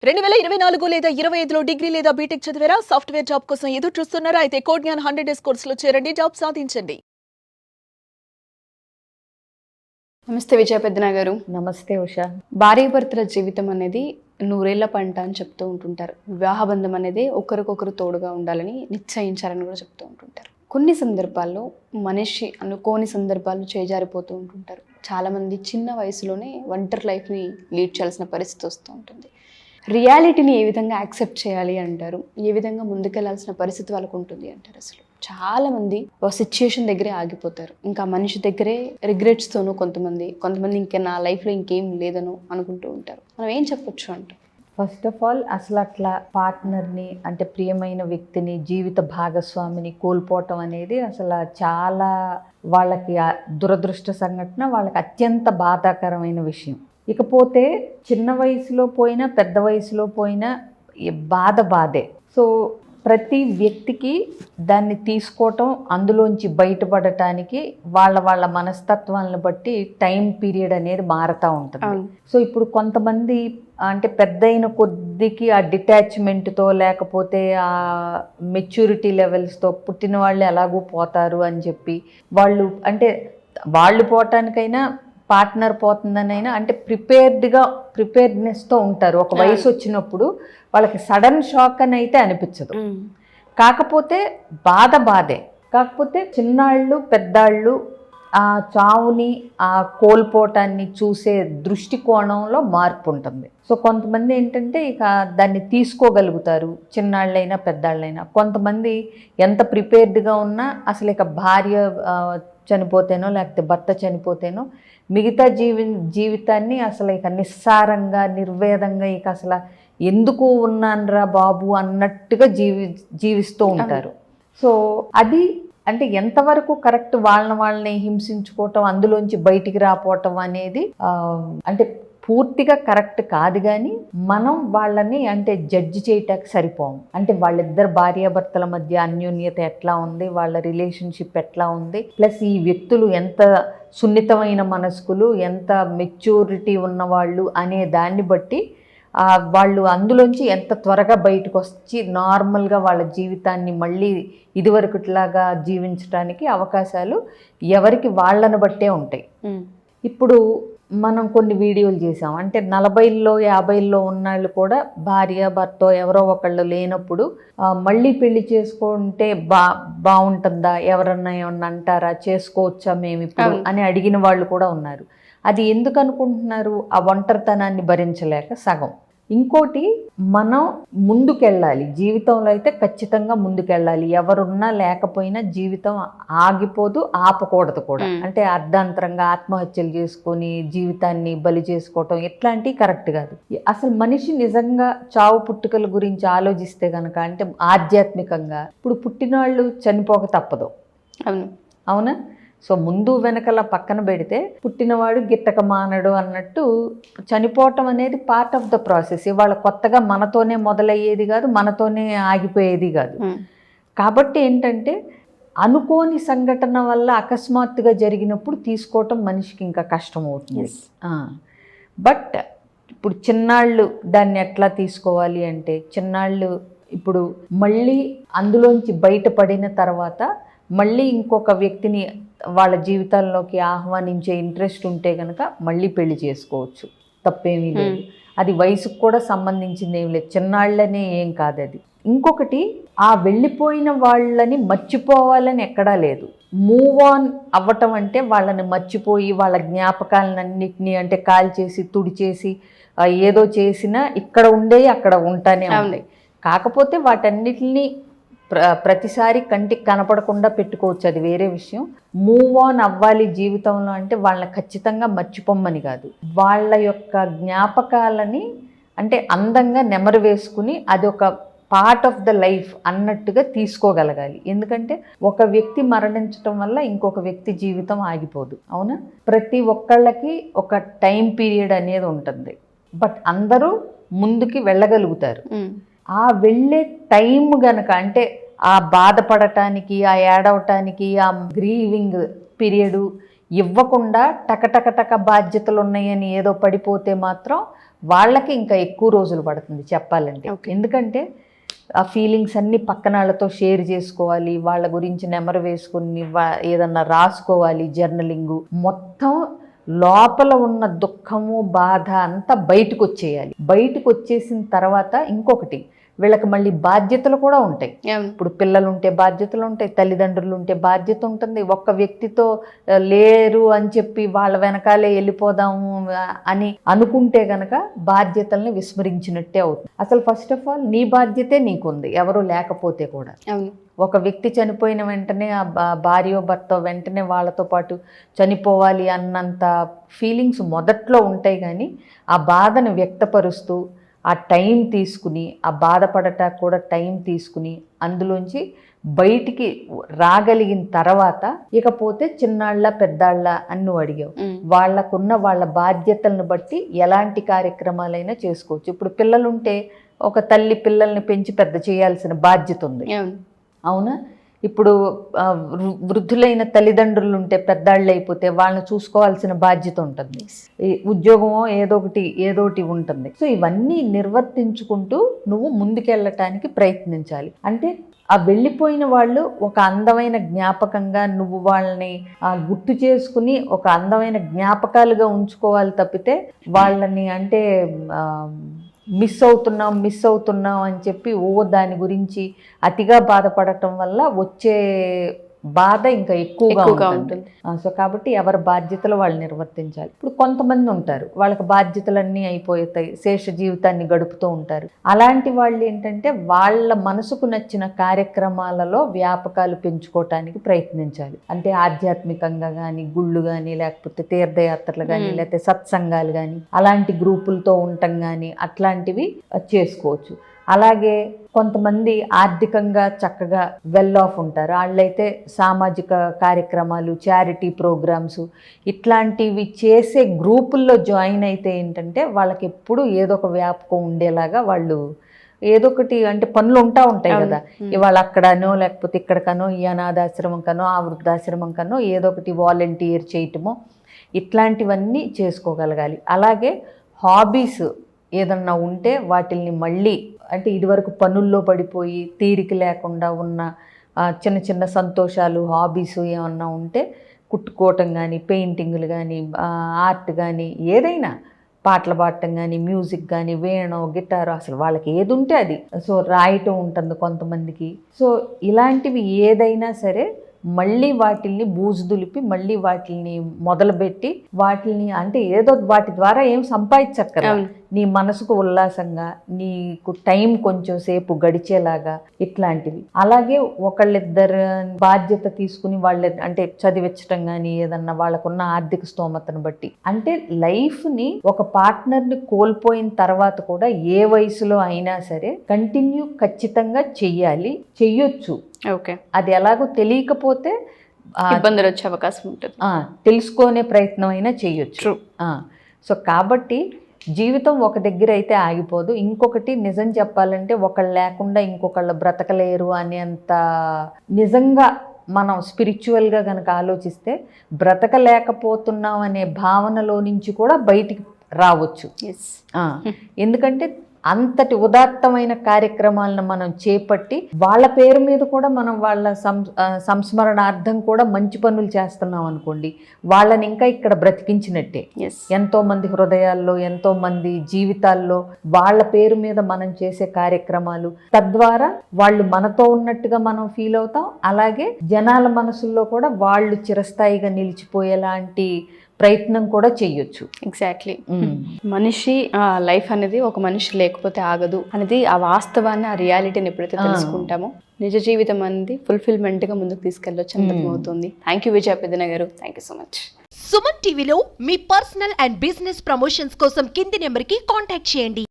2024 లేదా 25లో డిగ్రీ లేదా బీటెక్ చదివారా? సాఫ్ట్‌వేర్ జాబ్ కోసం ఎదురు చూస్తున్నారా? అయితే కోడ్ జ్ఞాన్ 100 డేస్ కోర్సులో చేరండి, జాబ్ సాధించండి. నమస్తే విజయ పెద్దన గారు. నమస్తే ఉషా. భార్యాభర్తల జీవితం అనేది నూరేళ్ల పంట అని చెప్తూ ఉంటుంటారు. వివాహ బంధం అనేది ఒకరికొకరు తోడుగా ఉండాలని నిశ్చయించారని కూడా చెప్తూ ఉంటుంటారు. కొన్ని సందర్భాల్లో మనిషి అనుకోని సందర్భాలు చేజారిపోతూ ఉంటుంటారు. చాలామంది చిన్న వయసులోనే ఒంటరి లైఫ్ని లీడ్ చేయాల్సిన పరిస్థితి వస్తూ ఉంటుంది. రియాలిటీని ఏ విధంగా యాక్సెప్ట్ చేయాలి అంటారు, ఏ విధంగా ముందుకెళ్లాల్సిన పరిస్థితి వాళ్ళకు ఉంటుంది అంటారు. అసలు చాలామంది ఒక సిచ్యుయేషన్ దగ్గరే ఆగిపోతారు. ఇంకా మనిషి దగ్గరే రిగ్రెట్స్తోనూ కొంతమంది ఇంకా నా లైఫ్లో ఇంకేం లేదనో అనుకుంటూ ఉంటారు. మనం ఏం చెప్పొచ్చు అంటే, ఫస్ట్ ఆఫ్ ఆల్ అసలు అట్లా పార్ట్నర్ని అంటే ప్రియమైన వ్యక్తిని, జీవిత భాగస్వామిని కోల్పోవటం అనేది అసలు చాలా వాళ్ళకి దురదృష్ట సంఘటన, వాళ్ళకి అత్యంత బాధాకరమైన విషయం. ఇకపోతే చిన్న వయసులో పోయినా పెద్ద వయసులో పోయినా బాధే. సో ప్రతి వ్యక్తికి దాన్ని తీసుకోవటం, అందులోంచి బయటపడటానికి వాళ్ళ మనస్తత్వాలను బట్టి టైం పీరియడ్ అనేది మారుతూ ఉంటుంది. సో ఇప్పుడు కొంతమంది అంటే పెద్దయిన కొద్దికి ఆ డిటాచ్మెంట్తో లేకపోతే ఆ మెచ్యూరిటీ లెవెల్స్తో పుట్టిన వాళ్ళు ఎలాగూ పోతారు అని చెప్పి వాళ్ళు పోవటానికైనా పార్ట్నర్ పోతుందనైనా అంటే ప్రిపేర్డ్నెస్తో ఉంటారు. ఒక వయసు వచ్చినప్పుడు వాళ్ళకి సడన్ షాక్ అని అయితే అనిపించదు. కాకపోతే బాధే. కాకపోతే చిన్నాళ్ళు పెద్దాళ్ళు ఆ చావుని, ఆ కోల్పోవటాన్ని చూసే దృష్టికోణంలో మార్పు ఉంటుంది. సో కొంతమంది ఏంటంటే ఇక దాన్ని తీసుకోగలుగుతారు, చిన్నాళ్ళైనా పెద్దాళ్ళైనా. కొంతమంది ఎంత ప్రిపేర్డ్గా ఉన్నా అసలు ఇక భార్య చనిపోతేనో లేకపోతే భర్త చనిపోతేనో మిగతా జీవితాన్ని అసలు ఇక నిస్సారంగా, నిర్వేదంగా ఇక అసలు ఎందుకు ఉన్నాన్రా బాబు అన్నట్టుగా జీవిస్తూ ఉంటారు. సో అది అంటే ఎంతవరకు కరెక్ట్, వాళ్ళని హింసించుకోవటం, అందులోంచి బయటికి రాపోవటం అనేది అంటే పూర్తిగా కరెక్ట్ కాదు. కానీ మనం వాళ్ళని అంటే జడ్జి చేయటానికి సరిపోము. అంటే వాళ్ళిద్దరు భార్యాభర్తల మధ్య అన్యోన్యత ఎట్లా ఉంది, వాళ్ళ రిలేషన్షిప్ ఎట్లా ఉంది, ప్లస్ ఈ వ్యక్తులు ఎంత సున్నితమైన మనస్కులు, ఎంత మెచ్యూరిటీ ఉన్నవాళ్ళు అనే దాన్ని బట్టి వాళ్ళు అందులోంచి ఎంత త్వరగా బయటకు వచ్చి నార్మల్గా వాళ్ళ జీవితాన్ని మళ్ళీ ఇదివరకుట్లాగా జీవించడానికి అవకాశాలు ఎవరికి వాళ్ళని బట్టే ఉంటాయి. ఇప్పుడు మనం కొన్ని వీడియోలు చేసాం. అంటే 40లో 50లో ఉన్నాళ్ళు కూడా భార్య భర్త ఎవరో ఒకళ్ళు లేనప్పుడు మళ్ళీ పెళ్లి చేసుకుంటే బాగుంటుందా, ఎవరన్నా ఏమన్నా అంటారా, చేసుకోవచ్చా మేము ఇప్పుడు అని అడిగిన వాళ్ళు కూడా ఉన్నారు. అది ఎందుకు అనుకుంటున్నారు? ఆ ఒంటరితనాన్ని భరించలేక సగం. ఇంకోటి, మనం ముందుకెళ్ళాలి జీవితంలో, అయితే ఖచ్చితంగా ముందుకెళ్ళాలి. ఎవరున్నా లేకపోయినా జీవితం ఆగిపోదు, ఆపకూడదు కూడా. అంటే అర్ధాంతరంగా ఆత్మహత్యలు చేసుకొని జీవితాన్ని బలి చేసుకోవటం ఇట్లాంటివి కరెక్ట్ కాదు. అసలు మనిషి నిజంగా చావు పుట్టుకల గురించి ఆలోచిస్తే కనుక, అంటే ఆధ్యాత్మికంగా ఇప్పుడు పుట్టినవాళ్ళు చనిపోక తప్పదు. అవునా? సో ముందు వెనకల పక్కన పెడితే పుట్టినవాడు గిట్టక మానడు అన్నట్టు చనిపోవటం అనేది పార్ట్ ఆఫ్ ద ప్రాసెస్. ఇవాళ కొత్తగా మనతోనే మొదలయ్యేది కాదు, మనతోనే ఆగిపోయేది కాదు. కాబట్టి ఏంటంటే అనుకోని సంఘటన వల్ల అకస్మాత్తుగా జరిగినప్పుడు తీసుకోవటం మనిషికి ఇంకా కష్టం అవుతుంది. బట్ ఇప్పుడు చిన్నాళ్ళు దాన్ని ఎట్లా తీసుకోవాలి అంటే, చిన్నాళ్ళు ఇప్పుడు మళ్ళీ అందులోంచి బయటపడిన తర్వాత మళ్ళీ ఇంకొక వ్యక్తిని వాళ్ళ జీవితాల్లోకి ఆహ్వానించే ఇంట్రెస్ట్ ఉంటే కనుక మళ్ళీ పెళ్లి చేసుకోవచ్చు, తప్పేమీ లేదు. అది వయసుకు కూడా సంబంధించింది ఏం లేదు, చిన్నాళ్ళనే ఏం కాదు అది. ఇంకొకటి, ఆ వెళ్ళిపోయిన వాళ్ళని మర్చిపోవాలని ఎక్కడా లేదు. మూవ్ ఆన్ అవ్వటం అంటే వాళ్ళని మర్చిపోయి వాళ్ళ జ్ఞాపకాలన్నింటినీ అంటే కాల్చేసి తుడిచేసి ఏదో చేసినా ఇక్కడ ఉండేవి అక్కడ ఉంటానే ఉన్నాయి. కాకపోతే వాటన్నిటిని ప్రతిసారి కంటికి కనపడకుండా పెట్టుకోవచ్చు, అది వేరే విషయం. మూవ్ ఆన్ అవ్వాలి జీవితంలో అంటే వాళ్ళని ఖచ్చితంగా మర్చిపోమ్మని కాదు, వాళ్ళ యొక్క జ్ఞాపకాలని అంటే అందంగా నెమరు వేసుకుని అది ఒక పార్ట్ ఆఫ్ ద లైఫ్ అన్నట్టుగా తీసుకోగలగాలి. ఎందుకంటే ఒక వ్యక్తి మరణించటం వల్ల ఇంకొక వ్యక్తి జీవితం ఆగిపోదు. అవునా? ప్రతి ఒక్కళ్ళకి ఒక టైం పీరియడ్ అనేది ఉంటుంది. బట్ అందరూ ముందుకి వెళ్ళగలుగుతారు. ఆ వెళ్ళే టైం గనక అంటే ఆ బాధపడటానికి, ఆ ఏడవటానికి, ఆ గ్రీవింగ్ పీరియడు ఇవ్వకుండా టక బాధ్యతలు ఉన్నాయని ఏదో పడిపోతే మాత్రం వాళ్ళకి ఇంకా ఎక్కువ రోజులు పడుతుంది చెప్పాలంటే. ఎందుకంటే ఆ ఫీలింగ్స్ అన్నీ పక్కన వాళ్ళతో షేర్ చేసుకోవాలి, వాళ్ళ గురించి నెమరు వేసుకుని ఏదన్నా రాసుకోవాలి, జర్నలింగు, మొత్తం లోపల ఉన్న దుఃఖము బాధ అంతా బయటకు వచ్చేయాలి. బయటకు వచ్చేసిన తర్వాత ఇంకొకటి, వీళ్ళకి మళ్ళీ బాధ్యతలు కూడా ఉంటాయి. ఇప్పుడు పిల్లలు ఉంటే బాధ్యతలు ఉంటాయి, తల్లిదండ్రులు ఉంటే బాధ్యత ఉంటుంది. ఒక్క వ్యక్తితో లేరు అని చెప్పి వాళ్ళ వెనకాలే వెళ్ళిపోదాము అని అనుకుంటే గనక బాధ్యతల్ని విస్మరించినట్టే అవుతుంది. అసలు ఫస్ట్ ఆఫ్ ఆల్ నీ బాధ్యతే నీకుంది, ఎవరు లేకపోతే కూడా. ఒక వ్యక్తి చనిపోయిన వెంటనే ఆ భార్యో భర్త వెంటనే వాళ్ళతో పాటు చనిపోవాలి అన్నంత ఫీలింగ్స్ మొదట్లో ఉంటాయి, కానీ ఆ బాధను వ్యక్తపరుస్తూ ఆ టైం తీసుకుని, ఆ బాధపడటానికి కూడా టైం తీసుకుని అందులోంచి బయటికి రాగలిగిన తర్వాత ఇకపోతే చిన్నాళ్ళ పెద్దాళ్ళ అని నువ్వు అడిగావు. వాళ్ళకున్న వాళ్ళ బాధ్యతలను బట్టి ఎలాంటి కార్యక్రమాలైనా చేసుకోవచ్చు. ఇప్పుడు పిల్లలుంటే ఒక తల్లి పిల్లల్ని పెంచి పెద్ద చేయాల్సిన బాధ్యత ఉంది, అవునా? ఇప్పుడు వృద్ధులైన తల్లిదండ్రులు ఉంటే పెద్దాళ్ళు అయిపోతే వాళ్ళని చూసుకోవాల్సిన బాధ్యత ఉంటుంది, ఉద్యోగమో ఏదోటి ఉంటుంది. సో ఇవన్నీ నిర్వర్తించుకుంటూ నువ్వు ముందుకెళ్ళటానికి ప్రయత్నించాలి. అంటే ఆ వెళ్ళిపోయిన వాళ్ళు ఒక అందమైన జ్ఞాపకంగా నువ్వు వాళ్ళని గుర్తు చేసుకుని ఒక అందమైన జ్ఞాపకాలుగా ఉంచుకోవాలి తప్పితే వాళ్ళని అంటే మిస్ అవుతున్నాం అని చెప్పి దాని గురించి అతిగా బాధపడటం వల్ల వచ్చే బాధ ఇంకా ఎక్కువగా ఉంటుంది. సో కాబట్టి ఎవరి బాధ్యతలు వాళ్ళు నిర్వర్తించాలి. ఇప్పుడు కొంతమంది ఉంటారు వాళ్ళకి బాధ్యతలన్నీ అయిపోతాయి, శేష జీవితాన్ని గడుపుతూ ఉంటారు. అలాంటి వాళ్ళు ఏంటంటే వాళ్ళ మనసుకు నచ్చిన కార్యక్రమాలలో వ్యాపకాలు పెంచుకోవటానికి ప్రయత్నించాలి. అంటే ఆధ్యాత్మికంగా కానీ, గుళ్ళు కానీ, లేకపోతే తీర్థయాత్రలు కానీ, లేకపోతే సత్సంగాలు కానీ, అలాంటి గ్రూపులతో ఉండటం కానీ అట్లాంటివి చేసుకోవచ్చు. అలాగే కొంతమంది ఆర్థికంగా చక్కగా వెల్ ఆఫ్ ఉంటారు, వాళ్ళైతే సామాజిక కార్యక్రమాలు, చారిటీ ప్రోగ్రామ్స్ ఇట్లాంటివి చేసే గ్రూపుల్లో జాయిన్ అయితే ఏంటంటే వాళ్ళకి ఎప్పుడు ఏదో ఒక వ్యాపకం ఉండేలాగా వాళ్ళు ఏదో ఒకటి అంటే పనులు ఉంటాయి కదా, ఇవాళ అక్కడనో లేకపోతే ఇక్కడికనో, ఈ అనాథాశ్రమం కనో ఆ వృద్ధాశ్రమం కనో ఏదో ఒకటి వాలంటీర్ చేయటమో ఇట్లాంటివన్నీ చేసుకోగలగాలి. అలాగే హాబీస్ ఏదన్నా ఉంటే వాటిల్ని మళ్ళీ అంటే ఇదివరకు పనుల్లో పడిపోయి తీరిక లేకుండా ఉన్న చిన్న చిన్న సంతోషాలు, హాబీస్ ఏమన్నా ఉంటే కుట్టుకోవటం కానీ, పెయింటింగ్లు కానీ, ఆర్ట్ కానీ, ఏదైనా పాటలు పాడటం కానీ, మ్యూజిక్ కానీ, వేణో గిటారు, అసలు వాళ్ళకి ఏది ఉంటే అది. సో రాయటం ఉంటుంది కొంతమందికి. సో ఇలాంటివి ఏదైనా సరే మళ్ళీ వాటిల్ని బూజు దులిపి మళ్ళీ వాటిల్ని మొదలుపెట్టి వాటిల్ని అంటే ఏదో వాటి ద్వారా ఏం సంపాదించక్కరా, నీ మనసుకు ఉల్లాసంగా నీకు టైం కొంచెం సేపు గడిచేలాగా ఇట్లాంటివి. అలాగే ఒకళ్ళిద్దరు బాధ్యత తీసుకుని వాళ్ళ అంటే చదివించటం కానీ ఏదన్నా వాళ్ళకున్న ఆర్థిక స్తోమతను బట్టి. అంటే లైఫ్ని ఒక పార్ట్నర్ని కోల్పోయిన తర్వాత కూడా ఏ వయసులో అయినా సరే కంటిన్యూ ఖచ్చితంగా చెయ్యొచ్చు. ఓకే, అది ఎలాగో తెలియకపోతే ఇబ్బందులు వచ్చే అవకాశం ఉంటుంది, తెలుసుకునే ప్రయత్నం అయినా చెయ్యొచ్చు. సో కాబట్టి జీవితం ఒక దగ్గర అయితే ఆగిపోదు. ఇంకొకటి నిజం చెప్పాలంటే ఒకళ్ళు లేకుండా ఇంకొకళ్ళు బ్రతకలేరు అనేంత నిజంగా మనం స్పిరిచువల్గా కనుక ఆలోచిస్తే బ్రతకలేకపోతున్నాం అనే భావనలో నుంచి కూడా బయటికి రావచ్చు. ఎందుకంటే అంతటి ఉదాత్తమైన కార్యక్రమాలను మనం చేపట్టి వాళ్ళ పేరు మీద కూడా మనం వాళ్ళ సంస్మరణార్థం కూడా మంచి పనులు చేస్తున్నాం అనుకోండి, వాళ్ళని ఇంకా ఇక్కడ బ్రతికించినట్టే. ఎంతో మంది హృదయాల్లో, ఎంతో మంది జీవితాల్లో వాళ్ళ పేరు మీద మనం చేసే కార్యక్రమాలు, తద్వారా వాళ్ళు మనతో ఉన్నట్టుగా మనం ఫీల్ అవుతాం. అలాగే జనాల మనసుల్లో కూడా వాళ్ళు చిరస్థాయిగా నిలిచిపోయేలాంటి ప్రయత్నం కూడా చెయ్యొచ్చు. ఎగ్జాక్ట్లీ. మనిషి లైఫ్ అనేది ఒక మనిషి లేకపోతే ఆగదు అనేది ఆ వాస్తవాన్ని, ఆ రియాలిటీని ఎప్పుడైతే తెలుసుకుంటామో నిజ జీవితం అనేది ఫుల్ఫిల్మెంట్గా ముందుకు తీసుకెళ్ళొచ్చు అర్థమవుతుంది. థ్యాంక్ యూ విజయ పెద్దన గారు, thank you so much. Suman టీవీలో మీ పర్సనల్ అండ్ బిజినెస్ ప్రమోషన్స్ కోసం కింది నెంబర్కి కాంటాక్ట్ చేయండి.